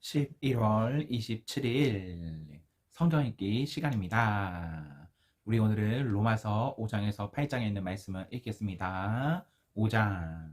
11월 27일 성경 읽기 시간입니다. 우리 오늘은 로마서 5장에서 8장에 있는 말씀을 읽겠습니다. 5장.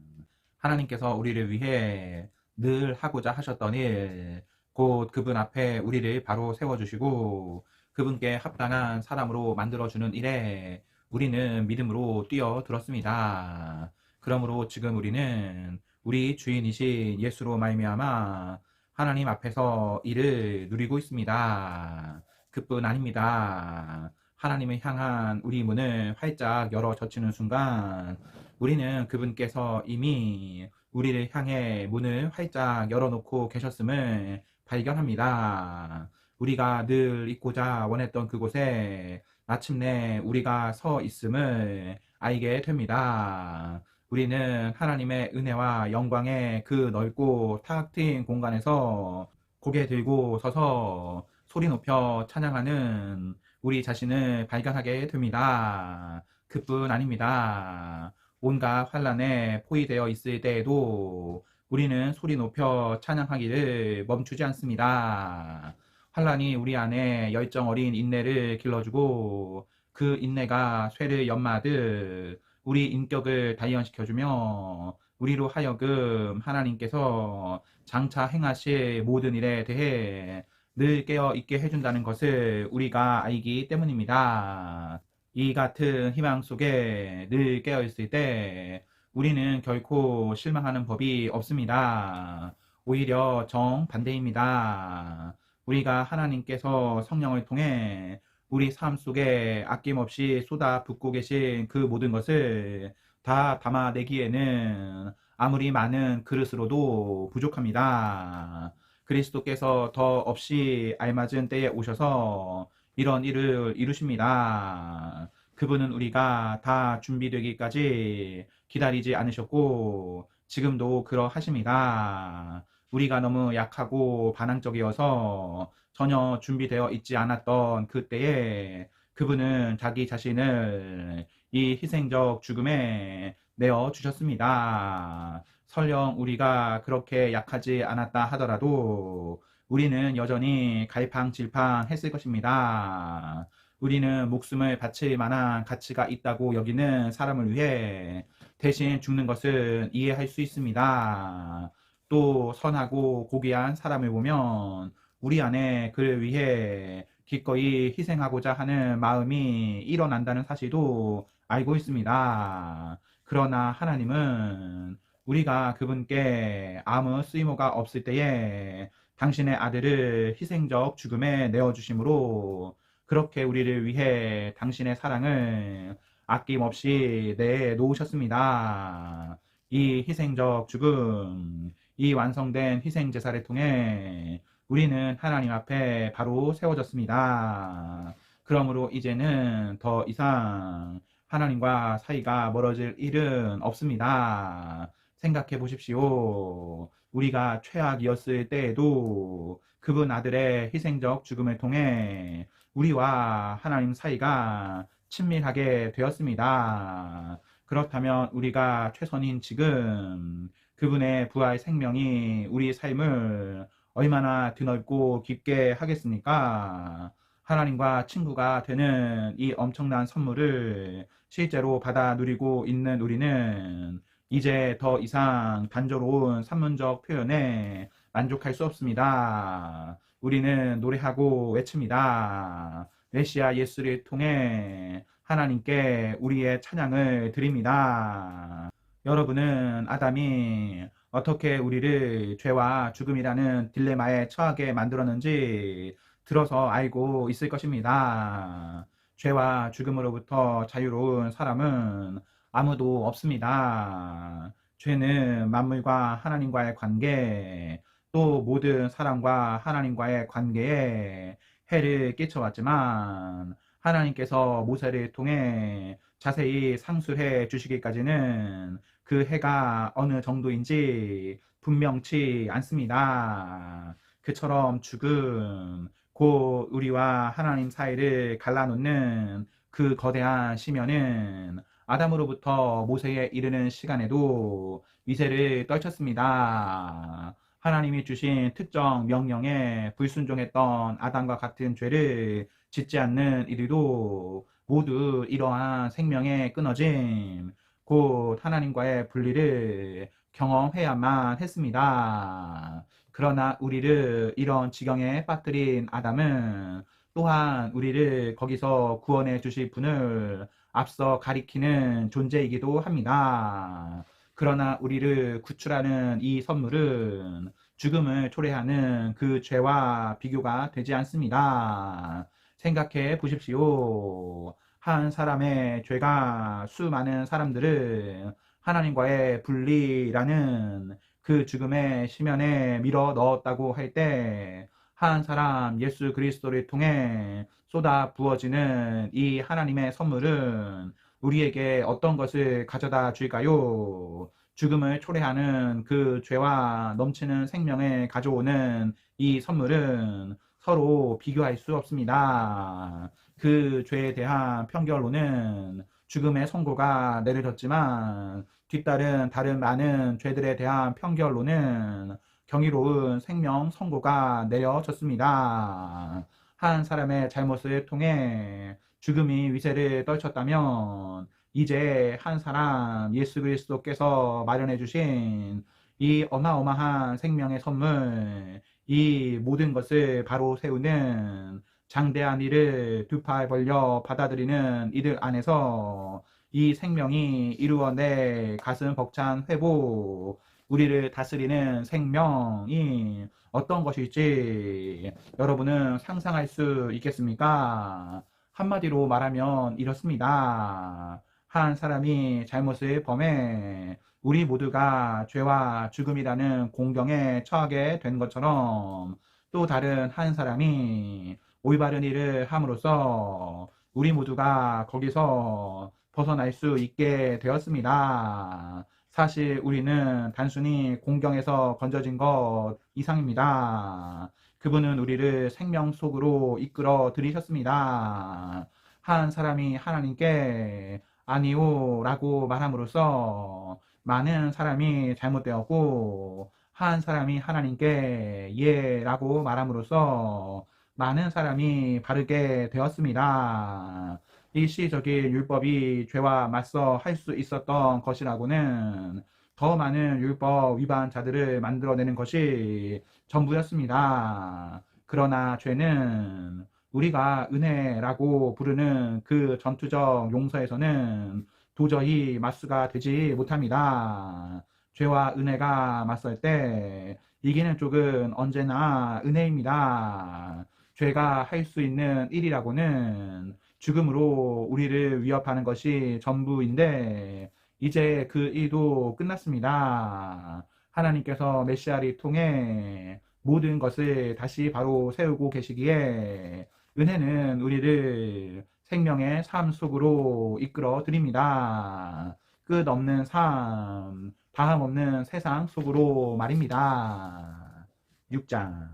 하나님께서 우리를 위해 늘 하고자 하셨던 일, 곧 그분 앞에 우리를 바로 세워주시고 그분께 합당한 사람으로 만들어주는 일에 우리는 믿음으로 뛰어들었습니다. 그러므로 지금 우리는 우리 주인이신 예수로 말미암아 하나님 앞에서 이를 누리고 있습니다. 그뿐 아닙니다. 하나님을 향한 우리 문을 활짝 열어 젖히는 순간 우리는 그분께서 이미 우리를 향해 문을 활짝 열어놓고 계셨음을 발견합니다. 우리가 늘 있고자 원했던 그곳에 마침내 우리가 서 있음을 알게 됩니다. 우리는 하나님의 은혜와 영광의 그 넓고 탁 트인 공간에서 고개 들고 서서 소리 높여 찬양하는 우리 자신을 발견하게 됩니다. 그뿐 아닙니다. 온갖 환란에 포위되어 있을 때에도 우리는 소리 높여 찬양하기를 멈추지 않습니다. 환란이 우리 안에 열정 어린 인내를 길러주고 그 인내가 쇠를 연마하듯 우리 인격을 단련시켜주며 우리로 하여금 하나님께서 장차 행하실 모든 일에 대해 늘 깨어 있게 해준다는 것을 우리가 알기 때문입니다. 이 같은 희망 속에 늘 깨어 있을 때 우리는 결코 실망하는 법이 없습니다. 오히려 정반대입니다. 우리가 하나님께서 성령을 통해 우리 삶 속에 아낌없이 쏟아붓고 계신 그 모든 것을 다 담아내기에는 아무리 많은 그릇으로도 부족합니다. 그리스도께서 더 없이 알맞은 때에 오셔서 이런 일을 이루십니다. 그분은 우리가 다 준비되기까지 기다리지 않으셨고 지금도 그러하십니다. 우리가 너무 약하고 반항적이어서 전혀 준비되어 있지 않았던 그때에 그분은 자기 자신을 이 희생적 죽음에 내어 주셨습니다. 설령 우리가 그렇게 약하지 않았다 하더라도 우리는 여전히 갈팡질팡 했을 것입니다. 우리는 목숨을 바칠 만한 가치가 있다고 여기는 사람을 위해 대신 죽는 것은 이해할 수 있습니다. 또 선하고 고귀한 사람을 보면 우리 안에 그를 위해 기꺼이 희생하고자 하는 마음이 일어난다는 사실도 알고 있습니다. 그러나 하나님은 우리가 그분께 아무 쓸모가 없을 때에 당신의 아들을 희생적 죽음에 내어주심으로 그렇게 우리를 위해 당신의 사랑을 아낌없이 내놓으셨습니다. 이 희생적 죽음, 이 완성된 희생 제사를 통해 우리는 하나님 앞에 바로 세워졌습니다. 그러므로 이제는 더 이상 하나님과 사이가 멀어질 일은 없습니다. 생각해 보십시오. 우리가 최악이었을 때에도 그분 아들의 희생적 죽음을 통해 우리와 하나님 사이가 친밀하게 되었습니다. 그렇다면 우리가 최선인 지금 그분의 부활 생명이 우리 삶을 얼마나 드넓고 깊게 하겠습니까? 하나님과 친구가 되는 이 엄청난 선물을 실제로 받아 누리고 있는 우리는 이제 더 이상 단조로운 산문적 표현에 만족할 수 없습니다. 우리는 노래하고 외칩니다. 메시아 예수를 통해 하나님께 우리의 찬양을 드립니다. 여러분은 아담이 어떻게 우리를 죄와 죽음이라는 딜레마에 처하게 만들었는지 들어서 알고 있을 것입니다. 죄와 죽음으로부터 자유로운 사람은 아무도 없습니다. 죄는 만물과 하나님과의 관계, 또 모든 사람과 하나님과의 관계에 해를 끼쳐왔지만 하나님께서 모세를 통해 자세히 상수해 주시기까지는 그 해가 어느 정도인지 분명치 않습니다. 그처럼 죽음, 곧 우리와 하나님 사이를 갈라놓는 그 거대한 심연은 아담으로부터 모세에 이르는 시간에도 위세를 떨쳤습니다. 하나님이 주신 특정 명령에 불순종했던 아담과 같은 죄를 짓지 않는 이들도 모두 이러한 생명의 끊어짐, 곧 하나님과의 분리를 경험해야만 했습니다. 그러나 우리를 이런 지경에 빠뜨린 아담은 또한 우리를 거기서 구원해 주실 분을 앞서 가리키는 존재이기도 합니다. 그러나 우리를 구출하는 이 선물은 죽음을 초래하는 그 죄와 비교가 되지 않습니다. 생각해 보십시오. 한 사람의 죄가 수많은 사람들을 하나님과의 분리라는 그 죽음의 심연에 밀어 넣었다고 할 때, 한 사람 예수 그리스도를 통해 쏟아 부어지는 이 하나님의 선물은 우리에게 어떤 것을 가져다 줄까요? 죽음을 초래하는 그 죄와 넘치는 생명을 가져오는 이 선물은 서로 비교할 수 없습니다. 그 죄에 대한 편결로는 죽음의 선고가 내려졌지만 뒤따른 다른 많은 죄들에 대한 편결로는 경이로운 생명 선고가 내려졌습니다. 한 사람의 잘못을 통해 죽음이 위세를 떨쳤다면 이제 한 사람 예수 그리스도께서 마련해 주신 이 어마어마한 생명의 선물, 이 모든 것을 바로 세우는 장대한 일을 두 팔 벌려 받아들이는 이들 안에서 이 생명이 이루어내 가슴 벅찬 회복, 우리를 다스리는 생명이 어떤 것일지 여러분은 상상할 수 있겠습니까? 한마디로 말하면 이렇습니다. 한 사람이 잘못을 범해 우리 모두가 죄와 죽음이라는 공경에 처하게 된 것처럼 또 다른 한 사람이 올바른 일을 함으로써 우리 모두가 거기서 벗어날 수 있게 되었습니다. 사실 우리는 단순히 공경에서 건져진 것 이상입니다. 그분은 우리를 생명 속으로 이끌어 들이셨습니다. 한 사람이 하나님께 아니오 라고 말함으로써 많은 사람이 잘못되었고, 한 사람이 하나님께 예 라고 말함으로써 많은 사람이 바르게 되었습니다. 일시적인 율법이 죄와 맞서 할 수 있었던 것이라고는 더 많은 율법 위반자들을 만들어내는 것이 전부였습니다. 그러나 죄는 우리가 은혜라고 부르는 그 전투적 용서에서는 도저히 맞수가 되지 못합니다. 죄와 은혜가 맞설 때 이기는 쪽은 언제나 은혜입니다. 죄가 할 수 있는 일이라고는 죽음으로 우리를 위협하는 것이 전부인데 이제 그 일도 끝났습니다. 하나님께서 메시아를 통해 모든 것을 다시 바로 세우고 계시기에 은혜는 우리를 생명의 삶 속으로 이끌어 드립니다. 끝없는 삶, 다함 없는 세상 속으로 말입니다. 6장.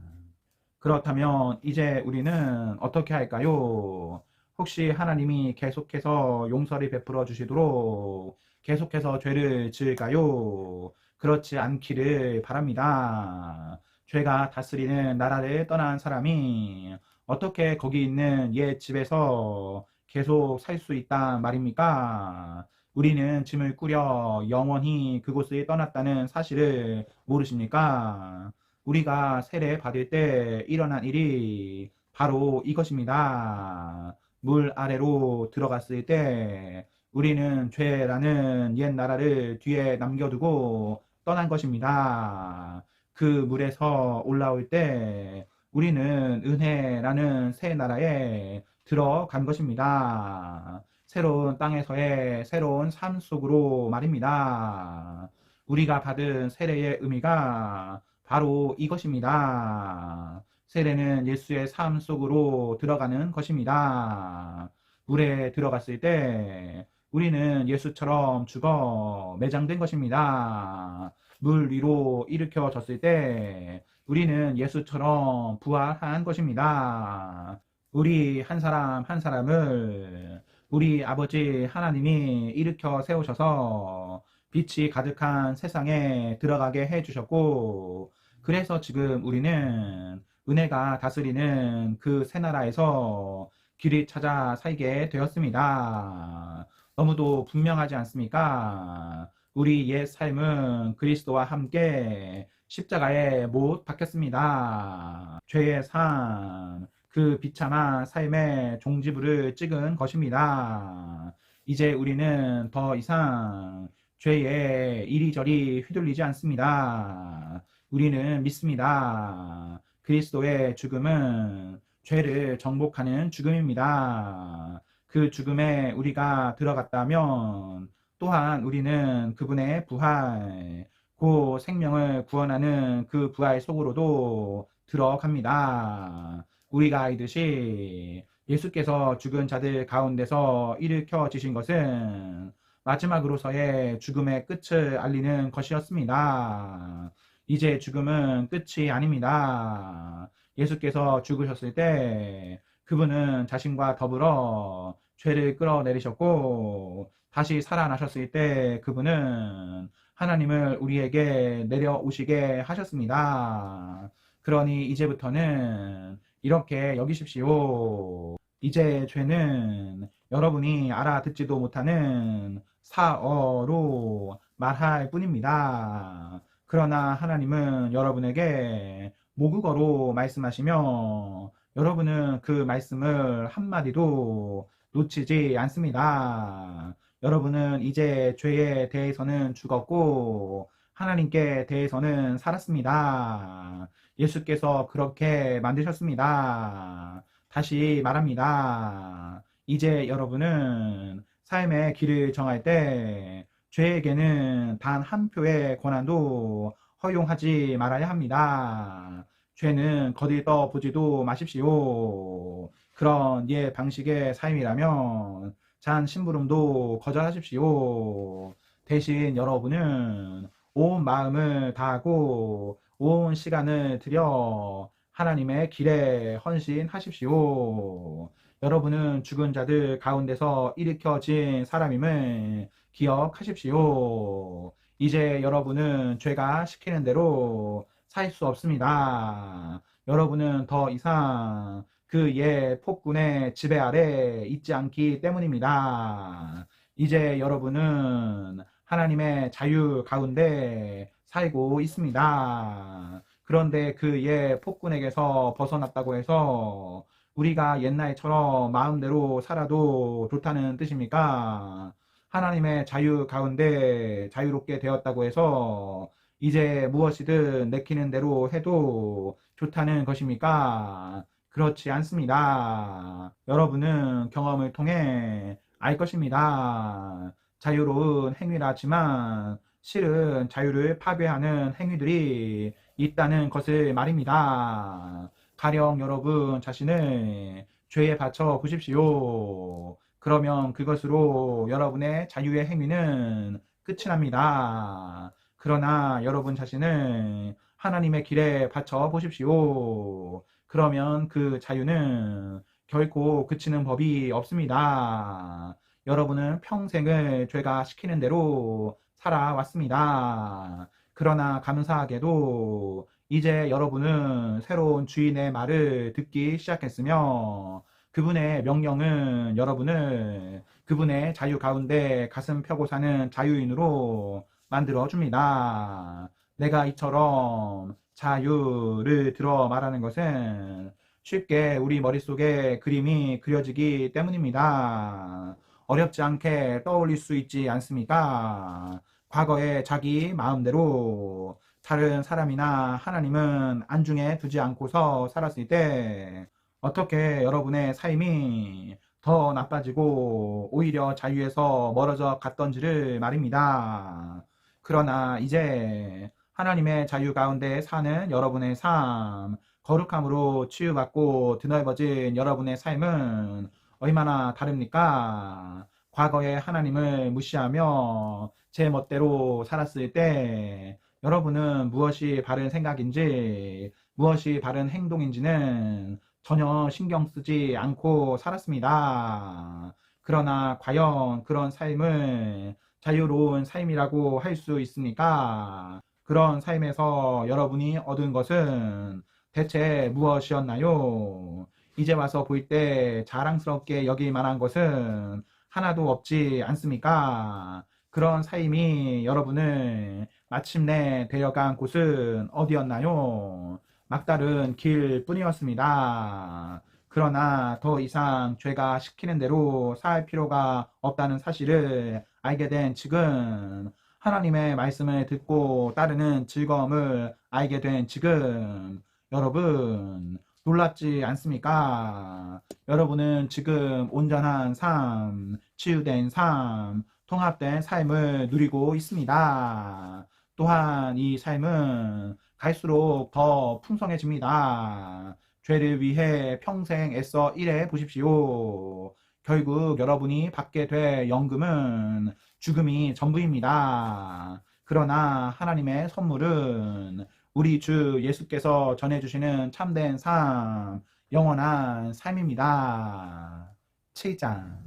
그렇다면 이제 우리는 어떻게 할까요? 혹시 하나님이 계속해서 용서를 베풀어 주시도록 계속해서 죄를 지을까요? 그렇지 않기를 바랍니다. 죄가 다스리는 나라를 떠난 사람이 어떻게 거기 있는 옛 집에서 계속 살 수 있단 말입니까? 우리는 짐을 꾸려 영원히 그곳을 떠났다는 사실을 모르십니까? 우리가 세례 받을 때 일어난 일이 바로 이것입니다. 물 아래로 들어갔을 때 우리는 죄라는 옛 나라를 뒤에 남겨두고 떠난 것입니다. 그 물에서 올라올 때 우리는 은혜라는 새 나라에 들어간 것입니다. 새로운 땅에서의 새로운 삶 속으로 말입니다. 우리가 받은 세례의 의미가 바로 이것입니다. 세례는 예수의 삶 속으로 들어가는 것입니다. 물에 들어갔을 때 우리는 예수처럼 죽어 매장된 것입니다. 물 위로 일으켜졌을 때 우리는 예수처럼 부활한 것입니다. 우리 한 사람 한 사람을 우리 아버지 하나님이 일으켜 세우셔서 빛이 가득한 세상에 들어가게 해주셨고 그래서 지금 우리는 은혜가 다스리는 그 새 나라에서 길을 찾아 살게 되었습니다. 너무도 분명하지 않습니까? 우리 옛 삶은 그리스도와 함께 십자가에 못 박혔습니다. 죄의 삶, 그 비참한 삶의 종지부를 찍은 것입니다. 이제 우리는 더 이상 죄에 이리저리 휘둘리지 않습니다. 우리는 믿습니다. 그리스도의 죽음은 죄를 정복하는 죽음입니다. 그 죽음에 우리가 들어갔다면 또한 우리는 그분의 부활, 그 생명을 구원하는 그 부활 속으로도 들어갑니다. 우리가 알듯이 예수께서 죽은 자들 가운데서 일으켜지신 것은 마지막으로서의 죽음의 끝을 알리는 것이었습니다. 이제 죽음은 끝이 아닙니다. 예수께서 죽으셨을 때 그분은 자신과 더불어 죄를 끌어내리셨고 다시 살아나셨을 때 그분은 하나님을 우리에게 내려오시게 하셨습니다. 그러니 이제부터는 이렇게 여기십시오. 이제 죄는 여러분이 알아듣지도 못하는 사어로 말할 뿐입니다. 그러나 하나님은 여러분에게 모국어로 말씀하시며 여러분은 그 말씀을 한마디도 놓치지 않습니다. 여러분은 이제 죄에 대해서는 죽었고 하나님께 대해서는 살았습니다. 예수께서 그렇게 만드셨습니다. 다시 말합니다. 이제 여러분은 삶의 길을 정할 때 죄에게는 단 한 표의 권한도 허용하지 말아야 합니다. 죄는 거들떠 보지도 마십시오. 그런 예 방식의 삶이라면 잔 심부름도 거절하십시오. 대신 여러분은 온 마음을 다하고 온 시간을 들여 하나님의 길에 헌신하십시오. 여러분은 죽은 자들 가운데서 일으켜진 사람임을 기억하십시오. 이제 여러분은 죄가 시키는 대로 살 수 없습니다. 여러분은 더 이상 그 옛 폭군의 지배 아래 있지 않기 때문입니다. 이제 여러분은 하나님의 자유 가운데 살고 있습니다. 그런데 그 옛 폭군에게서 벗어났다고 해서 우리가 옛날처럼 마음대로 살아도 좋다는 뜻입니까? 하나님의 자유 가운데 자유롭게 되었다고 해서 이제 무엇이든 내키는 대로 해도 좋다는 것입니까? 그렇지 않습니다. 여러분은 경험을 통해 알 것입니다. 자유로운 행위라지만 실은 자유를 파괴하는 행위들이 있다는 것을 말입니다. 가령 여러분 자신을 죄에 바쳐 보십시오. 그러면 그것으로 여러분의 자유의 행위는 끝이 납니다. 그러나 여러분 자신을 하나님의 길에 바쳐 보십시오. 그러면 그 자유는 결코 그치는 법이 없습니다. 여러분은 평생을 죄가 시키는 대로 살아왔습니다. 그러나 감사하게도 이제 여러분은 새로운 주인의 말을 듣기 시작했으며 그분의 명령은 여러분을 그분의 자유 가운데 가슴 펴고 사는 자유인으로 만들어 줍니다. 내가 이처럼 자유를 들어 말하는 것은 쉽게 우리 머릿속에 그림이 그려지기 때문입니다. 어렵지 않게 떠올릴 수 있지 않습니까? 과거에 자기 마음대로 다른 사람이나 하나님은 안중에 두지 않고서 살았을 때 어떻게 여러분의 삶이 더 나빠지고 오히려 자유에서 멀어져 갔던지를 말입니다. 그러나 이제 하나님의 자유 가운데 사는 여러분의 삶, 거룩함으로 치유받고 드넓어진 여러분의 삶은 얼마나 다릅니까? 과거에 하나님을 무시하며 제 멋대로 살았을 때 여러분은 무엇이 바른 생각인지 무엇이 바른 행동인지는 전혀 신경 쓰지 않고 살았습니다. 그러나 과연 그런 삶을 자유로운 삶이라고 할 수 있습니까? 그런 삶에서 여러분이 얻은 것은 대체 무엇이었나요? 이제 와서 볼 때 자랑스럽게 여길 만한 것은 하나도 없지 않습니까? 그런 삶이 여러분을 마침내 데려간 곳은 어디였나요? 막다른 길 뿐이었습니다. 그러나 더 이상 죄가 시키는 대로 살 필요가 없다는 사실을 알게 된 지금, 하나님의 말씀을 듣고 따르는 즐거움을 알게 된 지금, 여러분, 놀랍지 않습니까? 여러분은 지금 온전한 삶, 치유된 삶, 통합된 삶을 누리고 있습니다. 또한 이 삶은 갈수록 더 풍성해집니다. 죄를 위해 평생 애써 일해 보십시오. 결국 여러분이 받게 될 연금은 죽음이 전부입니다. 그러나 하나님의 선물은 우리 주 예수께서 전해주시는 참된 삶, 영원한 삶입니다. 7장.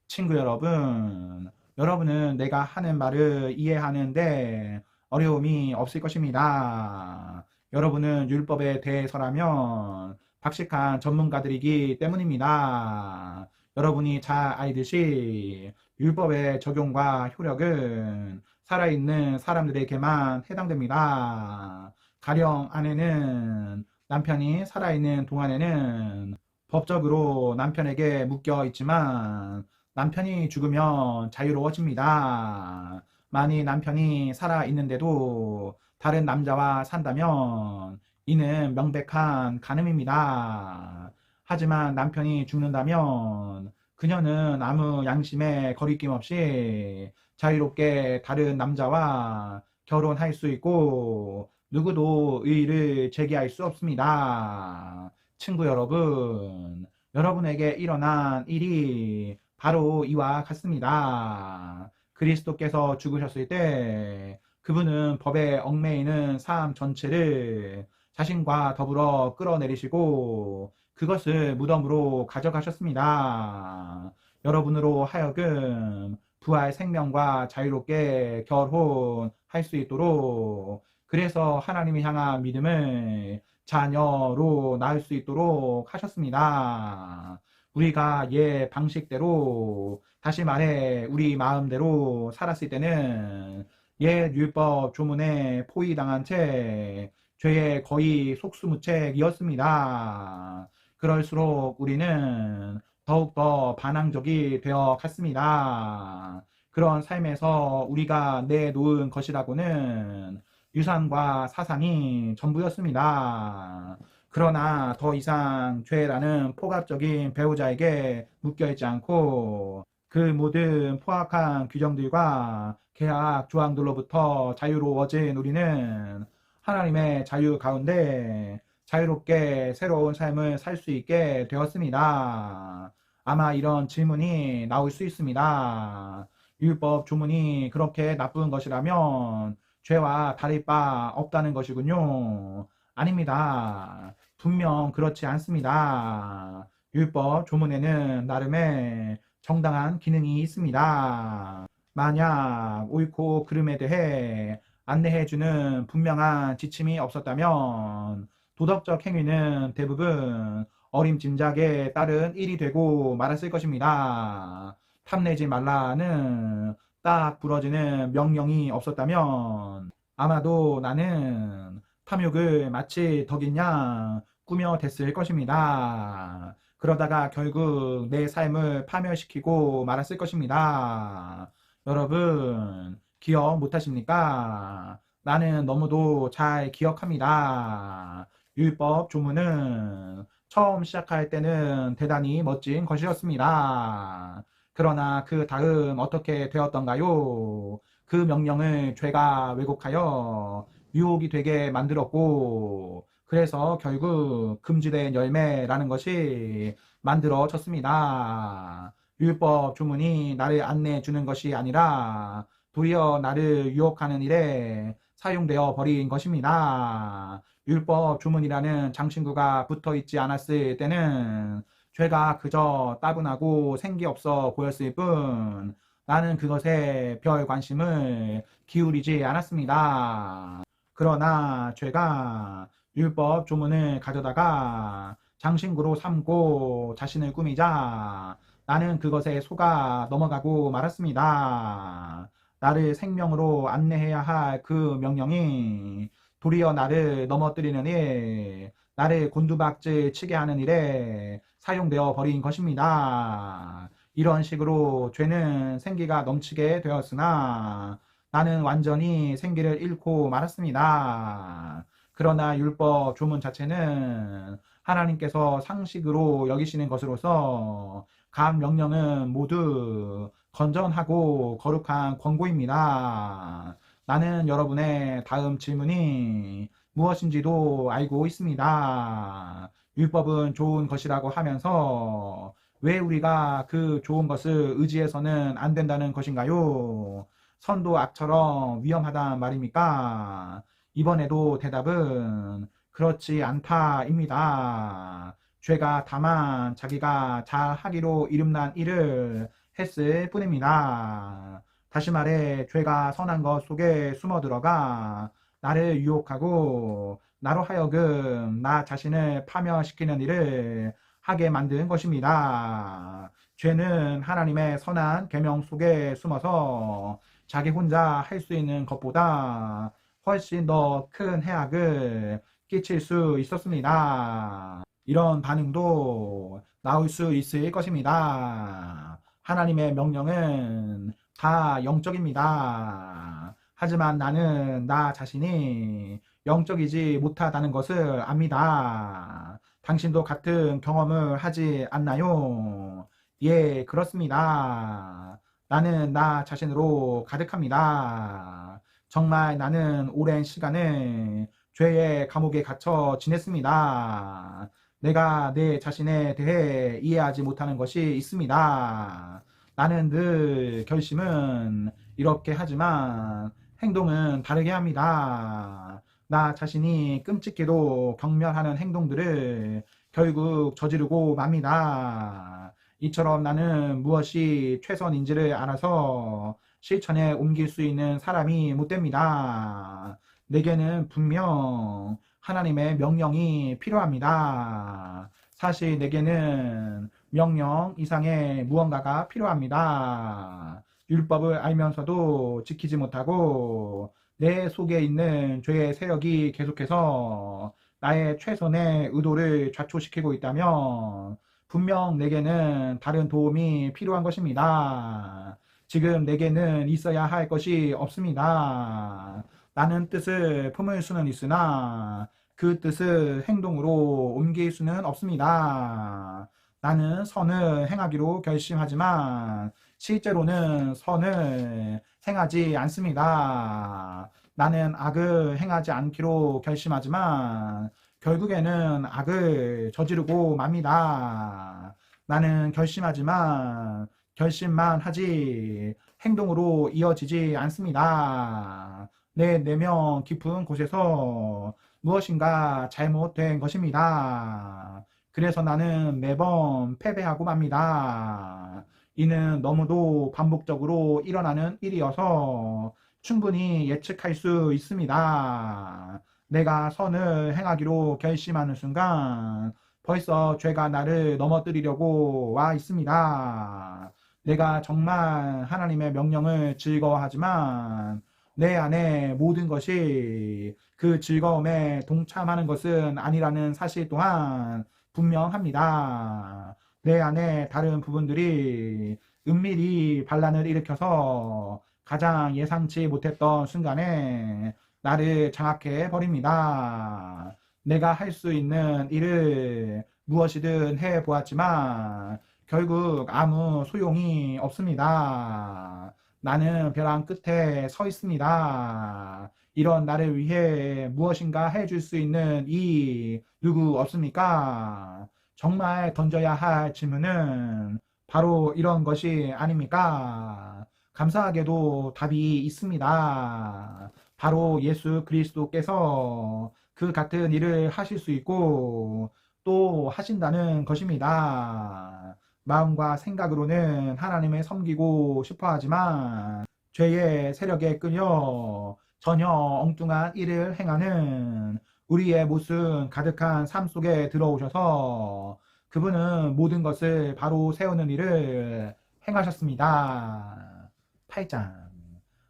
친구 여러분, 여러분은 내가 하는 말을 이해하는데 어려움이 없을 것입니다. 여러분은 율법에 대해서라면 박식한 전문가들이기 때문입니다. 여러분이 잘 알듯이 율법의 적용과 효력은 살아있는 사람들에게만 해당됩니다. 가령 아내는 남편이 살아있는 동안에는 법적으로 남편에게 묶여 있지만 남편이 죽으면 자유로워집니다. 만일 남편이 살아있는데도 다른 남자와 산다면 이는 명백한 간음입니다. 하지만 남편이 죽는다면 그녀는 아무 양심에 거리낌 없이 자유롭게 다른 남자와 결혼할 수 있고 누구도 의의를 제기할 수 없습니다. 친구 여러분, 여러분에게 일어난 일이 바로 이와 같습니다. 그리스도께서 죽으셨을 때 그분은 법에 얽매이는 삶 전체를 자신과 더불어 끌어내리시고 그것을 무덤으로 가져가셨습니다. 여러분으로 하여금 부활 생명과 자유롭게 결혼할 수 있도록, 그래서 하나님을 향한 믿음을 자녀로 낳을 수 있도록 하셨습니다. 우리가 옛 방식대로, 다시 말해 우리 마음대로 살았을 때는 옛 율법 조문에 포위당한 채 죄의 거의 속수무책이었습니다. 그럴수록 우리는 더욱더 반항적이 되어 갔습니다. 그런 삶에서 우리가 내놓은 것이라고는 유산과 사상이 전부였습니다. 그러나 더 이상 죄라는 포괄적인 배우자에게 묶여있지 않고 그 모든 포악한 규정들과 계약 조항들로부터 자유로워진 우리는 하나님의 자유 가운데 자유롭게 새로운 삶을 살 수 있게 되었습니다. 아마 이런 질문이 나올 수 있습니다. 율법 조문이 그렇게 나쁜 것이라면 죄와 다를 바 없다는 것이군요. 아닙니다. 분명 그렇지 않습니다. 율법 조문에는 나름의 정당한 기능이 있습니다. 만약 옳고 그름에 대해 안내해주는 분명한 지침이 없었다면 도덕적 행위는 대부분 어림짐작에 따른 일이 되고 말았을 것입니다. 탐내지 말라는 딱 부러지는 명령이 없었다면 아마도 나는 탐욕을 마치 덕인 양 꾸며댔을 것입니다. 그러다가 결국 내 삶을 파멸시키고 말았을 것입니다. 여러분, 기억 못하십니까? 나는 너무도 잘 기억합니다. 율법 조문은 처음 시작할 때는 대단히 멋진 것이었습니다. 그러나 그 다음 어떻게 되었던가요? 그 명령을 죄가 왜곡하여 유혹이 되게 만들었고, 그래서 결국 금지된 열매라는 것이 만들어졌습니다. 율법 조문이 나를 안내해 주는 것이 아니라 도리어 나를 유혹하는 일에 사용되어 버린 것입니다. 율법 조문이라는 장신구가 붙어 있지 않았을 때는 죄가 그저 따분하고 생기 없어 보였을 뿐 나는 그것에 별 관심을 기울이지 않았습니다. 그러나 죄가 율법 조문을 가져다가 장신구로 삼고 자신을 꾸미자 나는 그것에 속아 넘어가고 말았습니다. 나를 생명으로 안내해야 할 그 명령이 도리어 나를 넘어뜨리는 일, 나를 곤두박질 치게 하는 일에 사용되어 버린 것입니다. 이런 식으로 죄는 생기가 넘치게 되었으나 나는 완전히 생기를 잃고 말았습니다. 그러나 율법 조문 자체는 하나님께서 상식으로 여기시는 것으로서 각 명령은 모두 건전하고 거룩한 권고입니다. 나는 여러분의 다음 질문이 무엇인지도 알고 있습니다. 율법은 좋은 것이라고 하면서 왜 우리가 그 좋은 것을 의지해서는 안 된다는 것인가요? 선도 악처럼 위험하단 말입니까? 이번에도 대답은 그렇지 않다입니다. 죄가 다만 자기가 잘하기로 이름난 일을 했을 뿐입니다. 다시 말해 죄가 선한 것 속에 숨어 들어가 나를 유혹하고 나로 하여금 나 자신을 파멸시키는 일을 하게 만든 것입니다. 죄는 하나님의 선한 계명 속에 숨어서 자기 혼자 할 수 있는 것보다 훨씬 더 큰 해악을 끼칠 수 있었습니다. 이런 반응도 나올 수 있을 것입니다. 하나님의 명령은 다 영적입니다. 하지만 나는 나 자신이 영적이지 못하다는 것을 압니다. 당신도 같은 경험을 하지 않나요? 예, 그렇습니다. 나는 나 자신으로 가득합니다. 정말 나는 오랜 시간을 죄의 감옥에 갇혀 지냈습니다. 내가 내 자신에 대해 이해하지 못하는 것이 있습니다. 나는 늘 결심은 이렇게 하지만 행동은 다르게 합니다. 나 자신이 끔찍게도 경멸하는 행동들을 결국 저지르고 맙니다. 이처럼 나는 무엇이 최선인지를 알아서 실천에 옮길 수 있는 사람이 못 됩니다. 내게는 분명 하나님의 명령이 필요합니다. 사실 내게는 명령 이상의 무언가가 필요합니다. 율법을 알면서도 지키지 못하고 내 속에 있는 죄의 세력이 계속해서 나의 최선의 의도를 좌초시키고 있다면 분명 내게는 다른 도움이 필요한 것입니다. 지금 내게는 있어야 할 것이 없습니다. 나는 뜻을 품을 수는 있으나 그 뜻을 행동으로 옮길 수는 없습니다. 나는 선을 행하기로 결심하지만 실제로는 선을 행하지 않습니다. 나는 악을 행하지 않기로 결심하지만 결국에는 악을 저지르고 맙니다. 나는 결심하지만 결심만 하지 행동으로 이어지지 않습니다. 내 내면 깊은 곳에서 무엇인가 잘못된 것입니다. 그래서 나는 매번 패배하고 맙니다. 이는 너무도 반복적으로 일어나는 일이어서 충분히 예측할 수 있습니다. 내가 선을 행하기로 결심하는 순간 벌써 죄가 나를 넘어뜨리려고 와 있습니다. 내가 정말 하나님의 명령을 즐거워하지만 내 안에 모든 것이 그 즐거움에 동참하는 것은 아니라는 사실 또한 분명합니다. 내 안에 다른 부분들이 은밀히 반란을 일으켜서 가장 예상치 못했던 순간에 나를 장악해 버립니다. 내가 할 수 있는 일을 무엇이든 해 보았지만 결국 아무 소용이 없습니다. 나는 벼랑 끝에 서 있습니다. 이런 나를 위해 무엇인가 해줄 수 있는 이 누구 없습니까? 정말 던져야 할 질문은 바로 이런 것이 아닙니까? 감사하게도 답이 있습니다. 바로 예수 그리스도께서 그 같은 일을 하실 수 있고 또 하신다는 것입니다. 마음과 생각으로는 하나님을 섬기고 싶어 하지만 죄의 세력에 끌려 전혀 엉뚱한 일을 행하는 우리의 모순 가득한 삶 속에 들어오셔서 그분은 모든 것을 바로 세우는 일을 행하셨습니다. 8장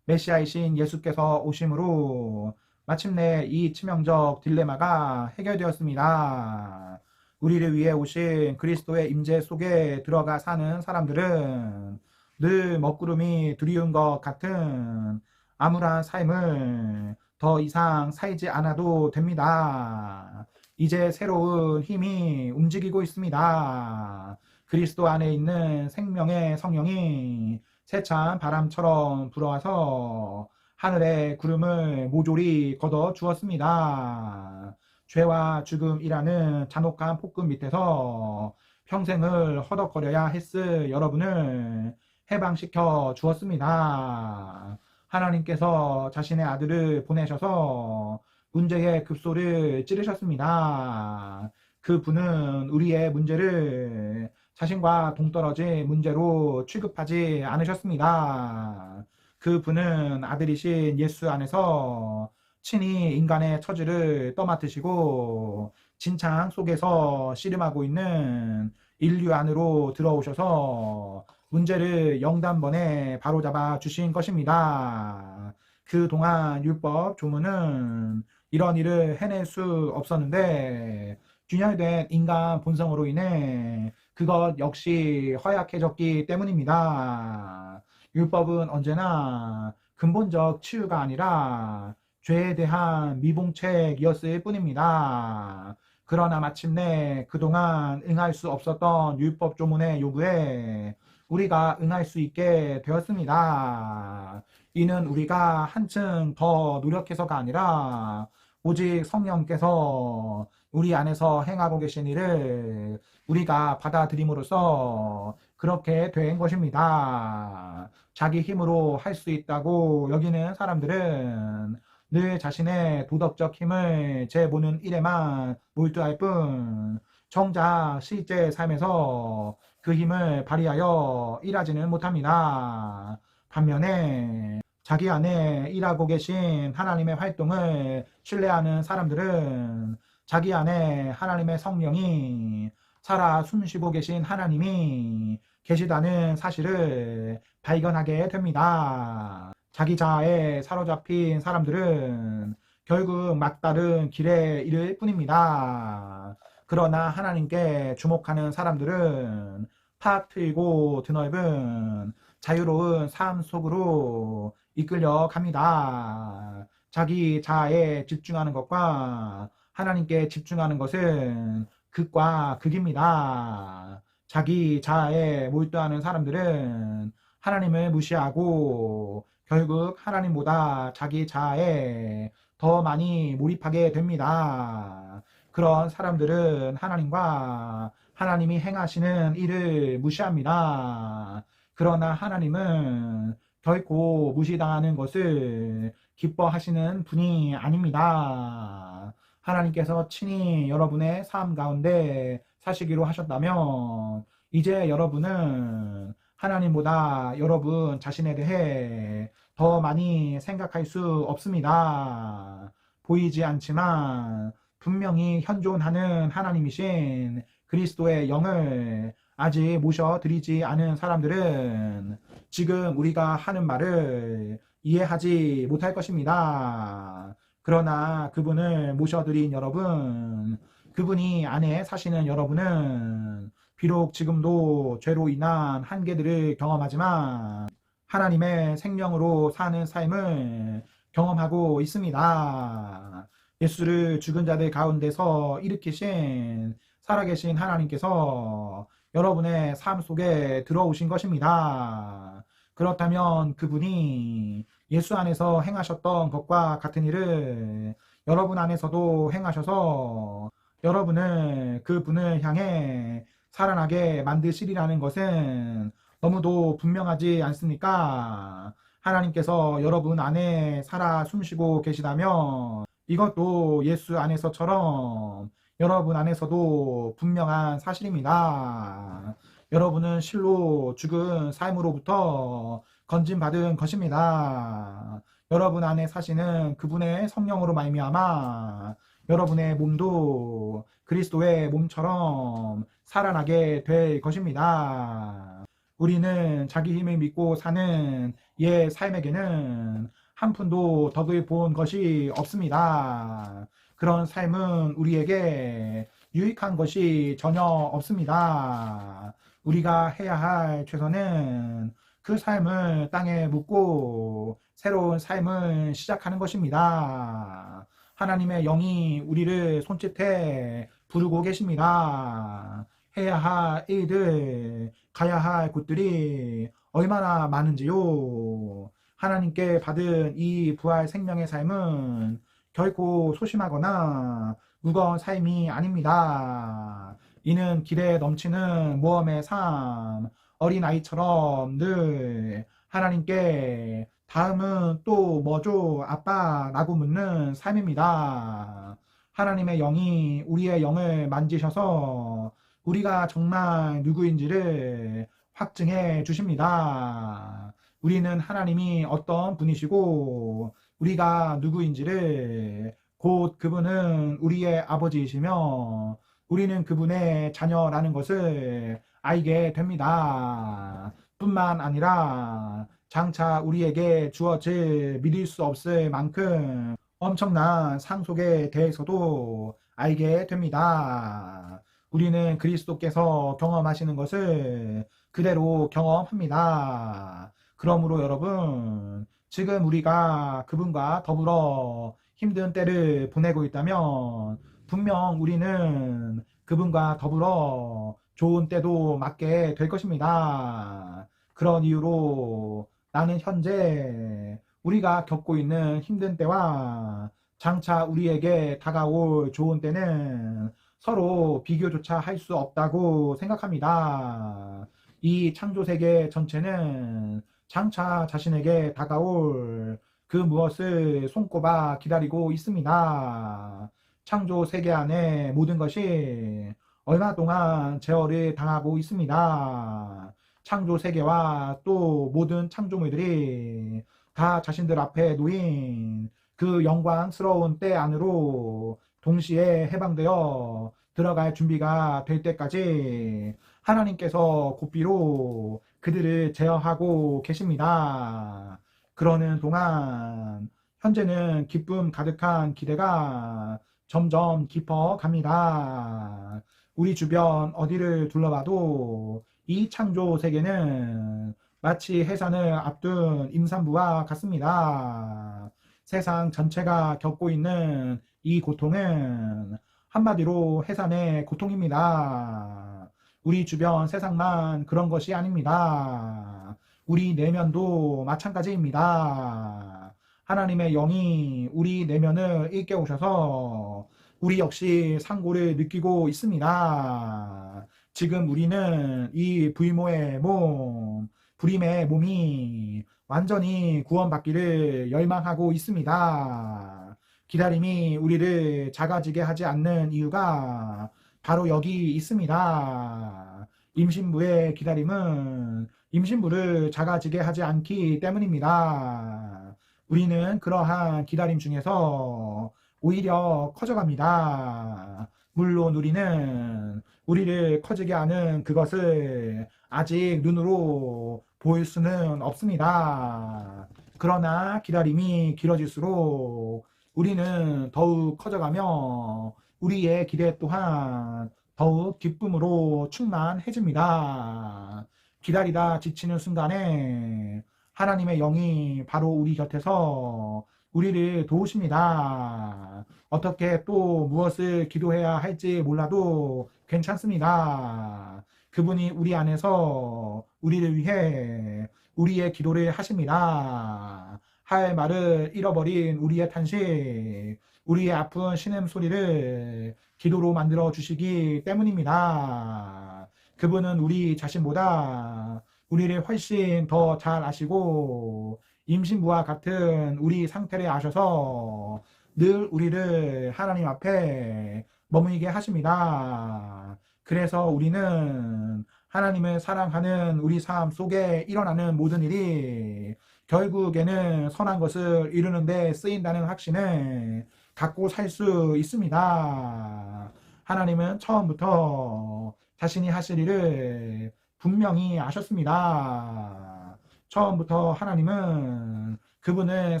메시아이신 예수께서 오심으로 마침내 이 치명적 딜레마가 해결되었습니다. 우리를 위해 오신 그리스도의 임재 속에 들어가 사는 사람들은 늘 먹구름이 두려운 것 같은 암울한 삶을 더 이상 살지 않아도 됩니다. 이제 새로운 힘이 움직이고 있습니다. 그리스도 안에 있는 생명의 성령이 세찬 바람처럼 불어와서 하늘의 구름을 모조리 걷어 주었습니다. 죄와 죽음이라는 잔혹한 폭군 밑에서 평생을 허덕거려야 했을 여러분을 해방시켜 주었습니다. 하나님께서 자신의 아들을 보내셔서 문제의 급소를 찌르셨습니다. 그 분은 우리의 문제를 자신과 동떨어진 문제로 취급하지 않으셨습니다. 그 분은 아들이신 예수 안에서 친히 인간의 처지를 떠맡으시고 진창 속에서 씨름하고 있는 인류 안으로 들어오셔서 문제를 영단번에 바로잡아 주신 것입니다. 그동안 율법 조문은 이런 일을 해낼 수 없었는데 균열된 인간 본성으로 인해 그것 역시 허약해졌기 때문입니다. 율법은 언제나 근본적 치유가 아니라 죄에 대한 미봉책이었을 뿐입니다. 그러나 마침내 그동안 응할 수 없었던 율법 조문의 요구에 우리가 응할 수 있게 되었습니다. 이는 우리가 한층 더 노력해서가 아니라 오직 성령께서 우리 안에서 행하고 계신 일을 우리가 받아들임으로써 그렇게 된 것입니다. 자기 힘으로 할 수 있다고 여기는 사람들은 늘 자신의 도덕적 힘을 재보는 일에만 몰두할 뿐 정작 실제 삶에서 그 힘을 발휘하여 일하지는 못합니다. 반면에 자기 안에 일하고 계신 하나님의 활동을 신뢰하는 사람들은 자기 안에 하나님의 성령이 살아 숨쉬고 계신 하나님이 계시다는 사실을 발견하게 됩니다. 자기 자아에 사로잡힌 사람들은 결국 막다른 길에 이를 뿐입니다. 그러나 하나님께 주목하는 사람들은 탁 트이고 드넓은 자유로운 삶 속으로 이끌려 갑니다. 자기 자아에 집중하는 것과 하나님께 집중하는 것은 극과 극입니다. 자기 자아에 몰두하는 사람들은 하나님을 무시하고 결국 하나님보다 자기 자아에 더 많이 몰입하게 됩니다. 그런 사람들은 하나님과 하나님이 행하시는 일을 무시합니다. 그러나 하나님은 결코 무시당하는 것을 기뻐하시는 분이 아닙니다. 하나님께서 친히 여러분의 삶 가운데 사시기로 하셨다면 이제 여러분은 하나님보다 여러분 자신에 대해 더 많이 생각할 수 없습니다. 보이지 않지만 분명히 현존하는 하나님이신 그리스도의 영을 아직 모셔드리지 않은 사람들은 지금 우리가 하는 말을 이해하지 못할 것입니다. 그러나 그분을 모셔드린 여러분, 그분이 안에 사시는 여러분은 비록 지금도 죄로 인한 한계들을 경험하지만 하나님의 생명으로 사는 삶을 경험하고 있습니다. 예수를 죽은 자들 가운데서 일으키신 살아계신 하나님께서 여러분의 삶 속에 들어오신 것입니다. 그렇다면 그분이 예수 안에서 행하셨던 것과 같은 일을 여러분 안에서도 행하셔서 여러분을 그분을 향해 살아나게 만드시리라는 것은 너무도 분명하지 않습니까? 하나님께서 여러분 안에 살아 숨쉬고 계시다면 이것도 예수 안에서처럼 여러분 안에서도 분명한 사실입니다. 여러분은 실로 죽은 삶으로부터 건진받은 것입니다. 여러분 안에 사시는 그분의 성령으로 말미암아 여러분의 몸도 그리스도의 몸처럼 살아나게 될 것입니다. 우리는 자기 힘을 믿고 사는 옛 삶에게는 한 푼도 덕을 본 것이 없습니다. 그런 삶은 우리에게 유익한 것이 전혀 없습니다. 우리가 해야 할 최선은 그 삶을 땅에 묻고 새로운 삶을 시작하는 것입니다. 하나님의 영이 우리를 손짓해 부르고 계십니다. 해야 할 일들, 가야 할 곳들이 얼마나 많은지요. 하나님께 받은 이 부활 생명의 삶은 결코 소심하거나 무거운 삶이 아닙니다. 이는 기대 넘치는 모험의 삶, 어린아이처럼 늘 하나님께 다음은 또 뭐죠? 아빠? 라고 묻는 삶입니다. 하나님의 영이 우리의 영을 만지셔서 우리가 정말 누구인지를 확증해 주십니다. 우리는 하나님이 어떤 분이시고 우리가 누구인지를 곧 그분은 우리의 아버지이시며 우리는 그분의 자녀라는 것을 알게 됩니다. 뿐만 아니라 장차 우리에게 주어질 믿을 수 없을 만큼 엄청난 상속에 대해서도 알게 됩니다. 우리는 그리스도께서 경험하시는 것을 그대로 경험합니다. 그러므로 여러분, 지금 우리가 그분과 더불어 힘든 때를 보내고 있다면 분명 우리는 그분과 더불어 좋은 때도 맞게 될 것입니다. 그런 이유로 나는 현재 우리가 겪고 있는 힘든 때와 장차 우리에게 다가올 좋은 때는 서로 비교조차 할 수 없다고 생각합니다. 이 창조세계 전체는 장차 자신에게 다가올 그 무엇을 손꼽아 기다리고 있습니다. 창조세계 안에 모든 것이 얼마 동안 제어를 당하고 있습니다. 창조세계와 또 모든 창조물들이 다 자신들 앞에 놓인 그 영광스러운 때 안으로 동시에 해방되어 들어갈 준비가 될 때까지 하나님께서 고삐로 그들을 제어하고 계십니다. 그러는 동안 현재는 기쁨 가득한 기대가 점점 깊어 갑니다. 우리 주변 어디를 둘러봐도 이 창조 세계는 마치 해산을 앞둔 임산부와 같습니다. 세상 전체가 겪고 있는 이 고통은 한마디로 해산의 고통입니다. 우리 주변 세상만 그런 것이 아닙니다. 우리 내면도 마찬가지입니다. 하나님의 영이 우리 내면을 일깨우셔서 우리 역시 상고를 느끼고 있습니다. 지금 우리는 이 부모의 몸, 불임의 몸이 완전히 구원받기를 열망하고 있습니다. 기다림이 우리를 작아지게 하지 않는 이유가 바로 여기 있습니다. 임신부의 기다림은 임신부를 작아지게 하지 않기 때문입니다. 우리는 그러한 기다림 중에서 오히려 커져갑니다. 물론 우리는 우리를 커지게 하는 그것을 아직 눈으로 보일 수는 없습니다. 그러나 기다림이 길어질수록 우리는 더욱 커져가며 우리의 기대 또한 더욱 기쁨으로 충만해집니다. 기다리다 지치는 순간에 하나님의 영이 바로 우리 곁에서 우리를 도우십니다. 어떻게 또 무엇을 기도해야 할지 몰라도 괜찮습니다. 그분이 우리 안에서 우리를 위해 우리의 기도를 하십니다. 할 말을 잃어버린 우리의 탄식, 우리의 아픈 신음소리를 기도로 만들어 주시기 때문입니다. 그분은 우리 자신보다 우리를 훨씬 더 잘 아시고 임신부와 같은 우리 상태를 아셔서 늘 우리를 하나님 앞에 머무르게 하십니다. 그래서 우리는 하나님을 사랑하는 우리 삶 속에 일어나는 모든 일이 결국에는 선한 것을 이루는 데 쓰인다는 확신을 갖고 살 수 있습니다. 하나님은 처음부터 자신이 하실 일을 분명히 아셨습니다. 처음부터 하나님은 그분을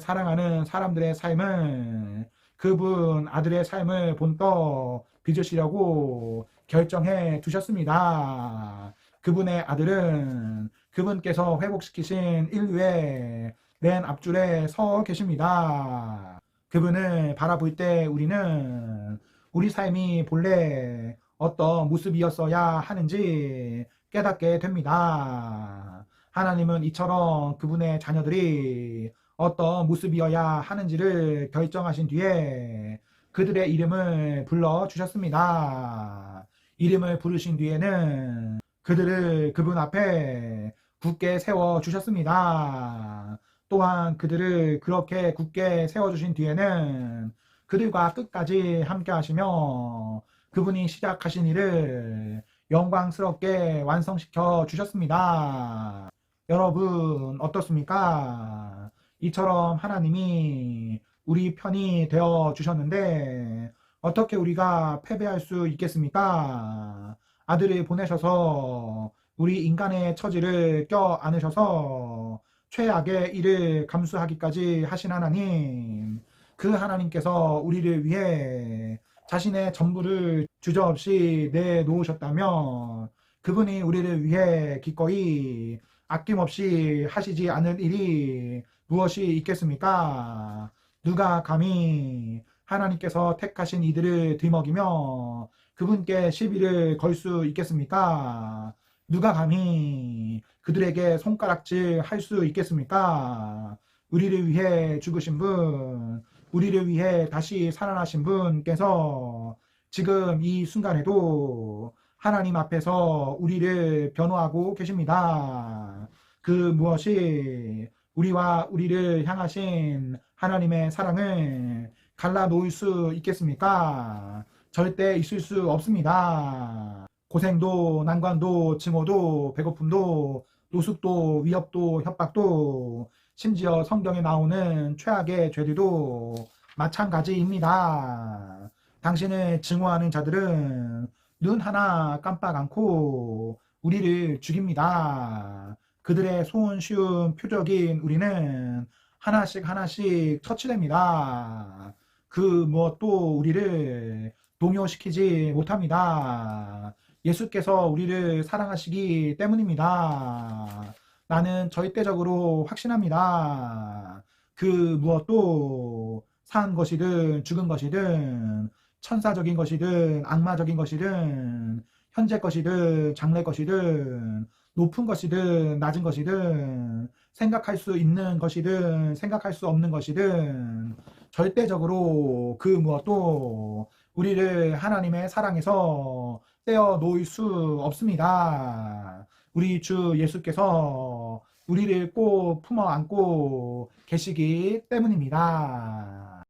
사랑하는 사람들의 삶을 그분 아들의 삶을 본떠 빚으시려고 결정해 두셨습니다. 그분의 아들은 그분께서 회복시키신 인류의 맨 앞줄에 서 계십니다. 그분을 바라볼 때 우리는 우리 삶이 본래 어떤 모습이었어야 하는지 깨닫게 됩니다. 하나님은 이처럼 그분의 자녀들이 어떤 모습이어야 하는지를 결정하신 뒤에 그들의 이름을 불러주셨습니다. 이름을 부르신 뒤에는 그들을 그분 앞에 굳게 세워주셨습니다. 또한 그들을 그렇게 굳게 세워주신 뒤에는 그들과 끝까지 함께 하시며 그분이 시작하신 일을 영광스럽게 완성시켜 주셨습니다. 여러분 어떻습니까? 이처럼 하나님이 우리 편이 되어 주셨는데 어떻게 우리가 패배할 수 있겠습니까? 아들을 보내셔서 우리 인간의 처지를 껴안으셔서 최악의 일을 감수하기까지 하신 하나님, 그 하나님께서 우리를 위해 자신의 전부를 주저없이 내놓으셨다면 그분이 우리를 위해 기꺼이 아낌없이 하시지 않을 일이 무엇이 있겠습니까? 누가 감히 하나님께서 택하신 이들을 들먹이며 그분께 시비를 걸 수 있겠습니까? 누가 감히 그들에게 손가락질 할 수 있겠습니까? 우리를 위해 죽으신 분, 우리를 위해 다시 살아나신 분께서 지금 이 순간에도 하나님 앞에서 우리를 변호하고 계십니다. 그 무엇이 우리와 우리를 향하신 하나님의 사랑을 갈라놓을 수 있겠습니까? 절대 있을 수 없습니다. 고생도 난관도 증오도 배고픔도 노숙도 위협도 협박도 심지어 성경에 나오는 최악의 죄들도 마찬가지입니다. 당신을 증오하는 자들은 눈 하나 깜빡 않고 우리를 죽입니다. 그들의 손쉬운 표적인 우리는 하나씩 하나씩 처치됩니다. 그 무엇도 우리를 동요시키지 못합니다. 예수께서 우리를 사랑하시기 때문입니다. 나는 절대적으로 확신합니다. 그 무엇도 산 것이든 죽은 것이든 천사적인 것이든 악마적인 것이든 현재 것이든 장래 것이든 높은 것이든 낮은 것이든 생각할 수 있는 것이든 생각할 수 없는 것이든 절대적으로 그 무엇도 우리를 하나님의 사랑에서 떼어 놓을 수 없습니다. 우리 주 예수께서 우리를 꼭 품어 안고 계시기 때문입니다.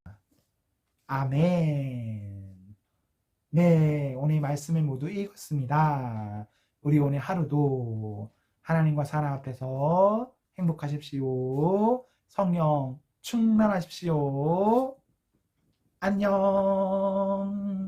아멘. 네, 오늘 말씀을 모두 읽었습니다. 우리 오늘 하루도 하나님과 사랑 앞에서 행복하십시오. 성령 충만하십시오. 안녕.